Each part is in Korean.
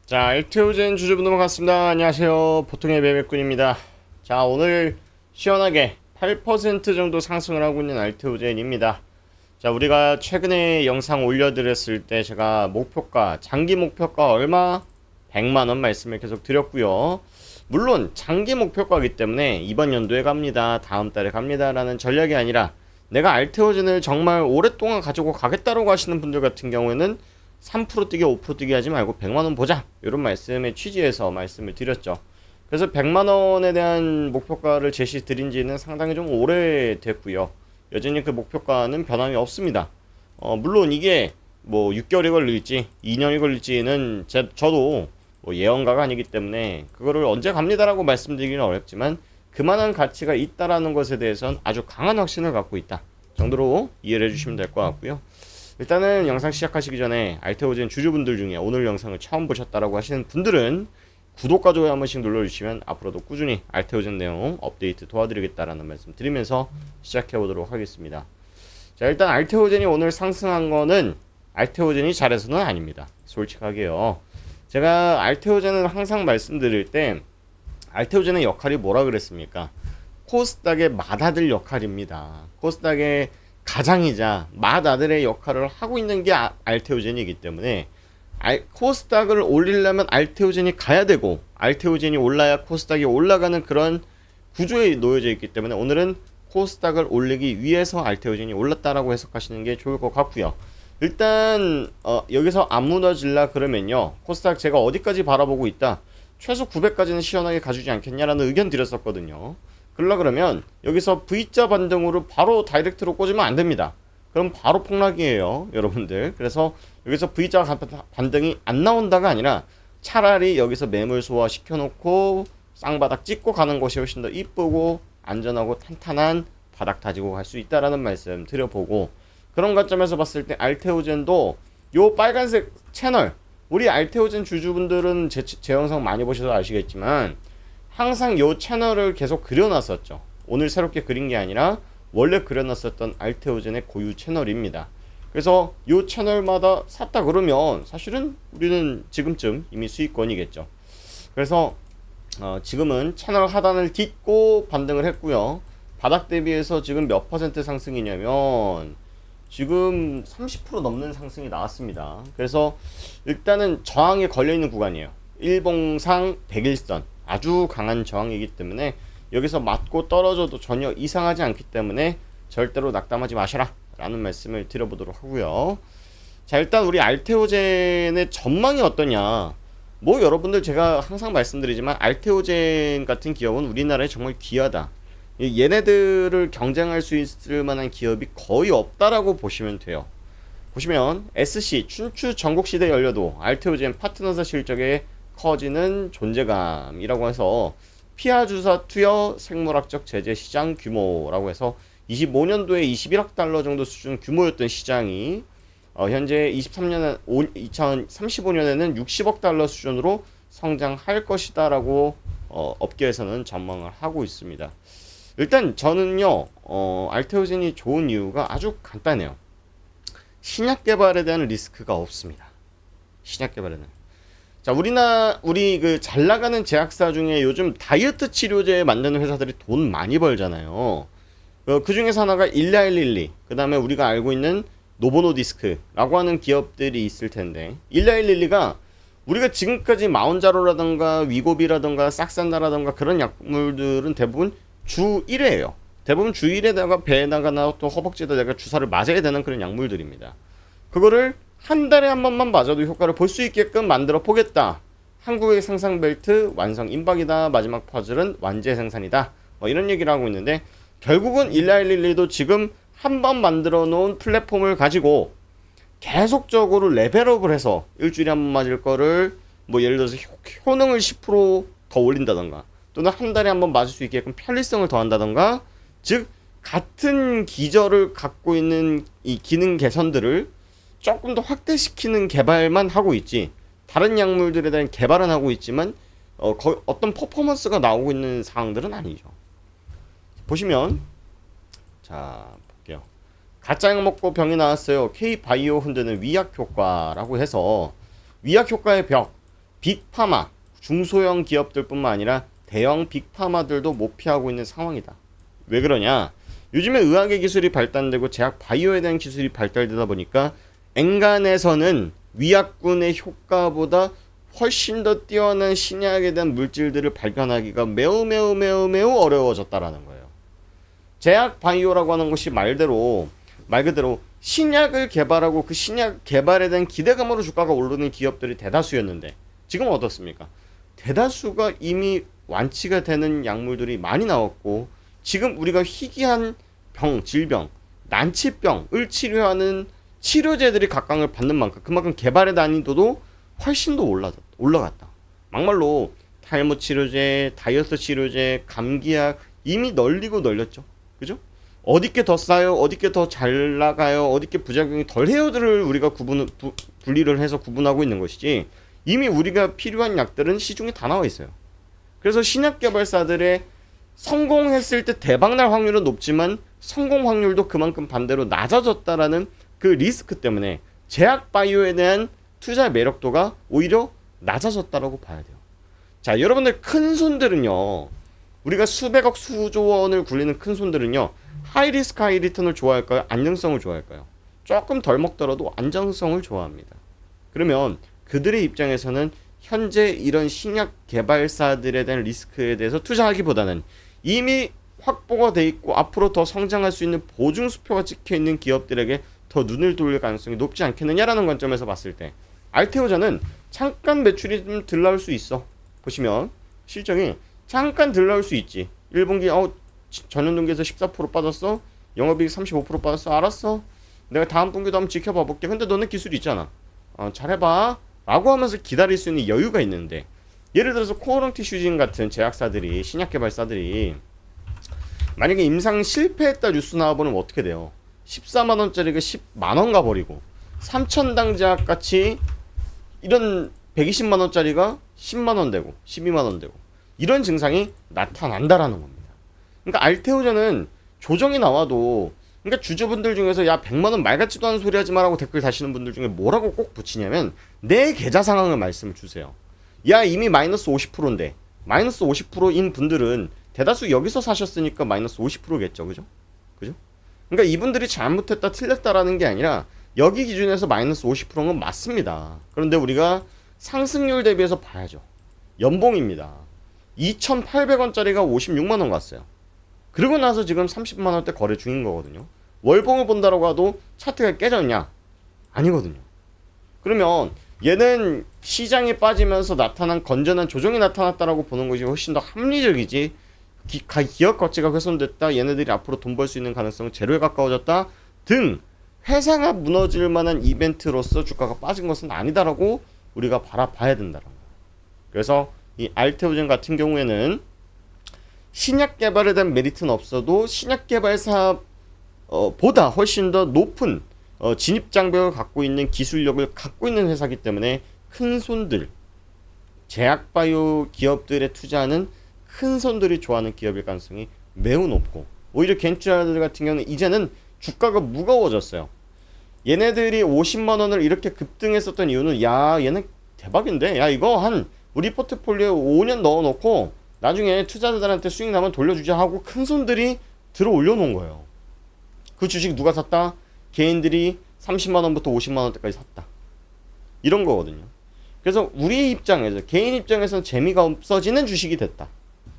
자, 알테오젠 주주분들 반갑습니다. 안녕하세요. 보통의 매매꾼입니다. 자, 오늘 시원하게 8% 정도 상승을 하고 있는 알테오젠입니다. 자, 우리가 최근에 영상 올려드렸을 때 제가 목표가, 장기 목표가 얼마? 100만원 말씀을 계속 드렸고요. 물론 장기 목표가이기 때문에 이번 연도에 갑니다, 다음 달에 갑니다 라는 전략이 아니라 내가 알테오젠을 정말 오랫동안 가지고 가겠다라고 하시는 분들 같은 경우에는 3% 뛰기 5% 뛰기 하지 말고 100만원 보자, 이런 말씀의 취지에서 말씀을 드렸죠. 그래서 100만원에 대한 목표가를 제시 드린 지는 상당히 좀 오래됐고요. 여전히 그 목표가는 변함이 없습니다. 물론 이게 뭐 6개월이 걸릴지 2년이 걸릴지는 저도 뭐 예언가가 아니기 때문에 그거를 언제 갑니다라고 말씀드리기는 어렵지만 그만한 가치가 있다라는 것에 대해서는 아주 강한 확신을 갖고 있다 정도로 이해를 해주시면 될 것 같고요. 일단은 영상 시작하시기 전에 알테오젠 주주분들 중에 오늘 영상을 처음 보셨다라고 하시는 분들은 구독과 좋아요 한 번씩 눌러주시면 앞으로도 꾸준히 알테오젠 내용 업데이트 도와드리겠다라는 말씀 드리면서 시작해 보도록 하겠습니다. 자, 일단 알테오젠이 오늘 상승한 거는 알테오젠이 잘해서는 아닙니다. 솔직하게요. 제가 알테오젠은 항상 말씀드릴 때 알테오젠의 역할이 뭐라 그랬습니까? 코스닥의 맏아들 역할입니다. 코스닥의 가장이자 맏아들의 역할을 하고 있는 게 알테오젠이기 때문에 코스닥을 올리려면 알테오젠이 가야 되고 알테오젠이 올라야 코스닥이 올라가는 그런 구조에 놓여져 있기 때문에 오늘은 코스닥을 올리기 위해서 알테오젠이 올랐다라고 해석하시는 게 좋을 것 같고요. 일단 여기서 안 무너질라 그러면요, 코스닥 제가 어디까지 바라보고 있다, 최소 900까지는 시원하게 가주지 않겠냐라는 의견 드렸었거든요. 그러면 여기서 V자 반등으로 바로 다이렉트로 꽂으면 안 됩니다. 그럼 바로 폭락이에요, 여러분들. 그래서 여기서 V자 반등이 안 나온다가 아니라 차라리 여기서 매물 소화 시켜놓고 쌍바닥 찍고 가는 것이 훨씬 더 이쁘고 안전하고 탄탄한 바닥 다지고 갈 수 있다라는 말씀 드려보고, 그런 관점에서 봤을 때 알테오젠도 요 빨간색 채널, 우리 알테오젠 주주분들은 제 영상 많이 보셔서 아시겠지만 항상 요 채널을 계속 그려놨었죠. 오늘 새롭게 그린 게 아니라 원래 그려놨었던 알테오젠의 고유 채널입니다. 그래서 요 채널마다 샀다 그러면 사실은 우리는 지금쯤 이미 수익권이겠죠. 그래서 지금은 채널 하단을 딛고 반등을 했고요. 바닥 대비해서 지금 몇 퍼센트 상승이냐면 지금 30% 넘는 상승이 나왔습니다. 그래서 일단은 저항에 걸려있는 구간이에요. 일봉상 100일선 아주 강한 저항이기 때문에 여기서 맞고 떨어져도 전혀 이상하지 않기 때문에 절대로 낙담하지 마셔라 라는 말씀을 드려보도록 하고요. 자, 일단 우리 알테오젠의 전망이 어떠냐, 뭐 여러분들 제가 항상 말씀드리지만 알테오젠 같은 기업은 우리나라에 정말 귀하다, 얘네들을 경쟁할 수 있을 만한 기업이 거의 없다라고 보시면 돼요. 보시면 SC 춘추 전국시대 열려도 알테오젠 파트너사 실적에 커지는 존재감이라고 해서 피하 주사 투여 생물학적 제재 시장 규모라고 해서 25년도에 21억 달러 정도 수준 규모였던 시장이 현재 2035년에는 60억 달러 수준으로 성장할 것이다라고 업계에서는 전망을 하고 있습니다. 일단 저는요, 알테오젠이 좋은 이유가 아주 간단해요. 신약 개발에 대한 리스크가 없습니다. 신약 개발에는. 자, 우리 그 잘 나가는 제약사 중에 요즘 다이어트 치료제 만드는 회사들이 돈 많이 벌잖아요. 그 중에서 하나가 1112, 그 다음에 우리가 알고 있는 노보노디스크라고 하는 기업들이 있을 텐데, 1112가 우리가 지금까지 마운자로라던가 위고비라던가 싹산다라던가 그런 약물들은 대부분 주 1회예요. 대부분 주 1회다가 배에다가나 또 허벅지에다가 주사를 맞아야 되는 그런 약물들입니다. 그거를 한 달에 한 번만 맞아도 효과를 볼 수 있게끔 만들어 보겠다. 한국의 생산 벨트 완성 임박이다. 마지막 퍼즐은 완제 생산이다. 이런 얘기를 하고 있는데, 결국은 1112도 지금 한 번 만들어 놓은 플랫폼을 가지고 계속적으로 레벨업을 해서 일주일에 한 번 맞을 거를 뭐 예를 들어서 효능을 10%더 올린다던가, 또는 한 달에 한 번 맞을 수 있게끔 편리성을 더한다던가, 즉 같은 기저를 갖고 있는 이 기능 개선들을 조금 더 확대시키는 개발만 하고 있지, 다른 약물들에 대한 개발은 하고 있지만 어떤 퍼포먼스가 나오고 있는 상황들은 아니죠. 보시면, 자 볼게요. 가짜약 먹고 병이 나왔어요. K바이오 흔드는 위약 효과라고 해서, 위약 효과의 벽, 빅파마, 중소형 기업들뿐만 아니라 대형 빅파마들도 못 피하고 있는 상황이다. 왜 그러냐? 요즘에 의학의 기술이 발달되고 제약 바이오에 대한 기술이 발달되다 보니까 엔간에서는 위약군의 효과보다 훨씬 더 뛰어난 신약에 대한 물질들을 발견하기가 매우 어려워졌다라는 거예요. 제약 바이오라고 하는 것이 말 그대로 신약을 개발하고 그 신약 개발에 대한 기대감으로 주가가 오르는 기업들이 대다수였는데 지금은 어떻습니까? 대다수가 이미 완치가 되는 약물들이 많이 나왔고 지금 우리가 희귀한 질병, 난치병을 치료하는 치료제들이 각광을 받는 만큼 그만큼 개발의 난이도도 훨씬 더 올라갔다. 막말로 탈모 치료제, 다이어트 치료제, 감기약 이미 널렸죠. 그죠? 어디께 더 싸요? 어디께 더 잘 나가요? 어디께 부작용이 덜 해요들을 우리가 분리를 해서 구분하고 있는 것이지 이미 우리가 필요한 약들은 시중에 다 나와 있어요. 그래서 신약 개발사들의 성공했을 때 대박날 확률은 높지만 성공 확률도 그만큼 반대로 낮아졌다라는 그 리스크 때문에 제약 바이오에 대한 투자 매력도가 오히려 낮아졌다라고 봐야 돼요. 자, 여러분들 큰 손들은요. 우리가 수백억 수조 원을 굴리는 큰 손들은요. 하이리스크 하이리턴을 좋아할까요? 안정성을 좋아할까요? 조금 덜 먹더라도 안정성을 좋아합니다. 그러면 그들의 입장에서는 현재 이런 신약 개발사들에 대한 리스크에 대해서 투자하기보다는 이미 확보가 돼 있고 앞으로 더 성장할 수 있는 보증 수표가 찍혀 있는 기업들에게 더 눈을 돌릴 가능성이 높지 않겠느냐라는 관점에서 봤을 때 알테오자는 잠깐 매출이 좀 덜 나올 수 있어. 보시면 실적이 잠깐 덜 나올 수 있지. 1분기 전년 동기에서 14% 빠졌어. 영업이익 35% 빠졌어. 알았어. 내가 다음 분기도 한번 지켜봐 볼게. 근데 너는 기술이 있잖아. 잘해봐. 라고 하면서 기다릴 수 있는 여유가 있는데 예를 들어서 코오롱 티슈진 같은 제약사들이 신약 개발사들이 만약에 임상 실패했다 뉴스 나와보면 어떻게 돼요? 14만원짜리가 10만원 가버리고 3천당 제약같이 이런 120만원짜리가 10만원 되고 12만원 되고 이런 증상이 나타난다라는 겁니다. 그러니까 알테오전은 조정이 나와도 그러니까 주주분들 중에서 야 100만원 말 같지도 않은 소리 하지 마라고 댓글 다시는 분들 중에 뭐라고 꼭 붙이냐면 내 계좌 상황을 말씀을 주세요. 야 이미 마이너스 50%인데 마이너스 50%인 분들은 대다수 여기서 사셨으니까 마이너스 50%겠죠. 그죠? 그러니까 이분들이 잘못했다 틀렸다라는 게 아니라 여기 기준에서 마이너스 50%는 건 맞습니다. 그런데 우리가 상승률 대비해서 봐야죠. 연봉입니다. 2,800원짜리가 56만원 갔어요. 그리고 나서 지금 30만원대 거래 중인 거거든요. 월봉을 본다라고 해도 차트가 깨졌냐? 아니거든요. 그러면 얘는 시장이 빠지면서 나타난 건전한 조정이 나타났다라고 보는 것이 훨씬 더 합리적이지. 기업 가치가 훼손됐다. 얘네들이 앞으로 돈 벌 수 있는 가능성은 제로에 가까워졌다. 등 회사가 무너질 만한 이벤트로서 주가가 빠진 것은 아니다라고 우리가 바라봐야 된다는 거예요. 그래서 이 알테오젠 같은 경우에는 신약 개발에 대한 메리트는 없어도 신약 개발사 보다 훨씬 더 높은 진입 장벽을 갖고 있는 기술력을 갖고 있는 회사이기 때문에 큰 손들, 제약 바이오 기업들에 투자하는 큰 손들이 좋아하는 기업일 가능성이 매우 높고 오히려 개인 투자자들 같은 경우는 이제는 주가가 무거워졌어요. 얘네들이 50만원을 이렇게 급등했었던 이유는 야 얘네 대박인데 야 이거 한 우리 포트폴리오에 5년 넣어놓고 나중에 투자자들한테 수익 나면 돌려주자 하고 큰 손들이 들어 올려놓은 거예요. 그 주식 누가 샀다? 개인들이 30만원부터 50만원대까지 샀다. 이런 거거든요. 그래서 우리 입장에서 개인 입장에서는 재미가 없어지는 주식이 됐다.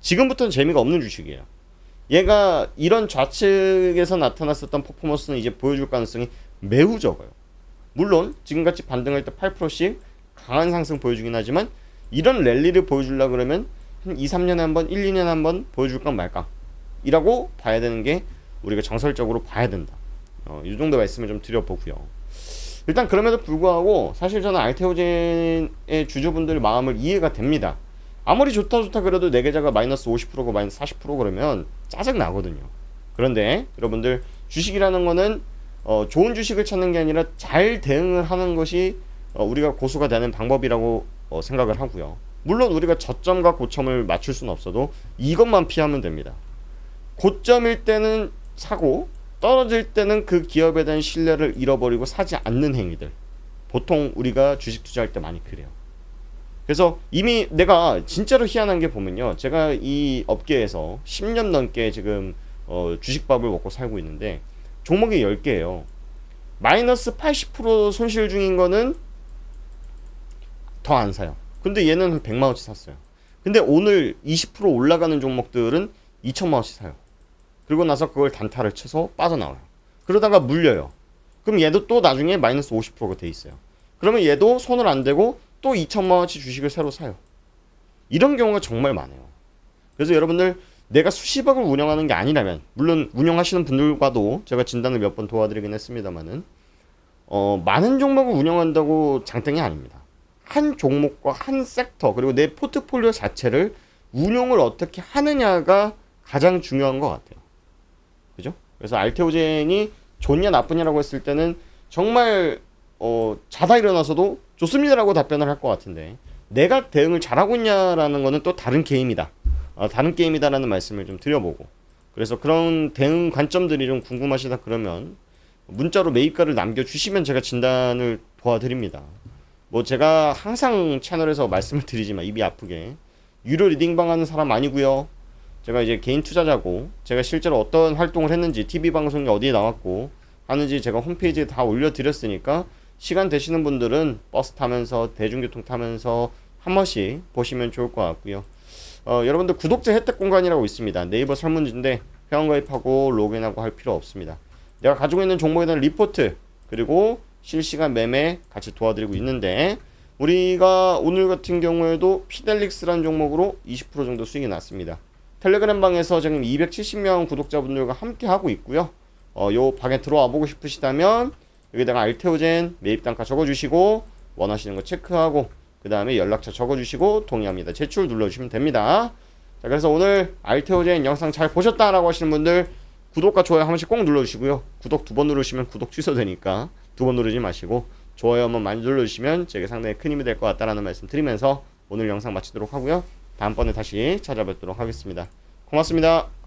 지금부터는 재미가 없는 주식이에요. 얘가 이런 좌측에서 나타났었던 퍼포먼스는 이제 보여줄 가능성이 매우 적어요. 물론 지금같이 반등할 때 8%씩 강한 상승 보여주긴 하지만 이런 랠리를 보여주려고 그러면 한 2, 3년에 한번 1, 2년에 한번 보여줄까 말까 이라고 봐야 되는 게 우리가 정설적으로 봐야 된다. 이 정도 말씀을 좀 드려보고요. 일단 그럼에도 불구하고 사실 저는 알테오젠의 주주분들의 마음을 이해가 됩니다. 아무리 좋다 그래도 내 계좌가 마이너스 50%고 마이너스 40% 그러면 짜증 나거든요. 그런데 여러분들 주식이라는 거는 좋은 주식을 찾는 게 아니라 잘 대응을 하는 것이 우리가 고수가 되는 방법이라고 생각을 하고요. 물론 우리가 저점과 고점을 맞출 수는 없어도 이것만 피하면 됩니다. 고점일 때는 사고 떨어질 때는 그 기업에 대한 신뢰를 잃어버리고 사지 않는 행위들. 보통 우리가 주식 투자할 때 많이 그래요. 그래서 이미 내가 진짜로 희한한 게 보면요. 제가 이 업계에서 10년 넘게 지금 주식밥을 먹고 살고 있는데 종목이 10개예요. 마이너스 80% 손실 중인 거는 더 안 사요. 근데 얘는 한 100만 원치 샀어요. 근데 오늘 20% 올라가는 종목들은 2천만 원씩 사요. 그리고 나서 그걸 단타를 쳐서 빠져나와요. 그러다가 물려요. 그럼 얘도 또 나중에 마이너스 50%가 돼 있어요. 그러면 얘도 손을 안 대고 또 2천만 원치 주식을 새로 사요. 이런 경우가 정말 많아요. 그래서 여러분들 내가 수십억을 운영하는 게 아니라면, 물론 운영하시는 분들과도 제가 진단을 몇 번 도와드리긴 했습니다만은 많은 종목을 운영한다고 장땡이 아닙니다. 한 종목과 한 섹터 그리고 내 포트폴리오 자체를 운용을 어떻게 하느냐가 가장 중요한 것 같아요. 그죠? 그래서 알테오젠이 좋냐 나쁘냐라고 했을 때는 정말 자다 일어나서도 좋습니다라고 답변을 할 것 같은데, 내가 대응을 잘하고 있냐라는 거는 또 다른 게임이다. 다른 게임이다라는 말씀을 좀 드려보고, 그래서 그런 대응 관점들이 좀 궁금하시다 그러면 문자로 매입가를 남겨주시면 제가 진단을 도와드립니다. 뭐 제가 항상 채널에서 말씀을 드리지만 입이 아프게 유료 리딩방 하는 사람 아니고요. 제가 이제 개인 투자자고, 제가 실제로 어떤 활동을 했는지 TV 방송이 어디에 나왔고 하는지 제가 홈페이지에 다 올려드렸으니까 시간 되시는 분들은 버스 타면서 대중교통 타면서 한 번씩 보시면 좋을 것 같고요. 여러분들 구독자 혜택 공간이라고 있습니다. 네이버 설문지인데 회원가입하고 로그인하고 할 필요 없습니다. 내가 가지고 있는 종목에 대한 리포트 그리고 실시간 매매 같이 도와드리고 있는데, 우리가 오늘 같은 경우에도 피델릭스라는 종목으로 20% 정도 수익이 났습니다. 텔레그램 방에서 지금 270명 구독자분들과 함께 하고 있고요. 요 방에 들어와 보고 싶으시다면 여기다가 알테오젠 매입 단가 적어주시고 원하시는 거 체크하고 그 다음에 연락처 적어주시고 동의합니다 제출 눌러주시면 됩니다. 자, 그래서 오늘 알테오젠 영상 잘 보셨다라고 하시는 분들 구독과 좋아요 한 번씩 꼭 눌러주시고요. 구독 2번 누르시면 구독 취소되니까 2번 누르지 마시고 좋아요 한번 많이 눌러주시면 제게 상당히 큰 힘이 될 것 같다라는 말씀 드리면서 오늘 영상 마치도록 하고요. 다음번에 다시 찾아뵙도록 하겠습니다. 고맙습니다.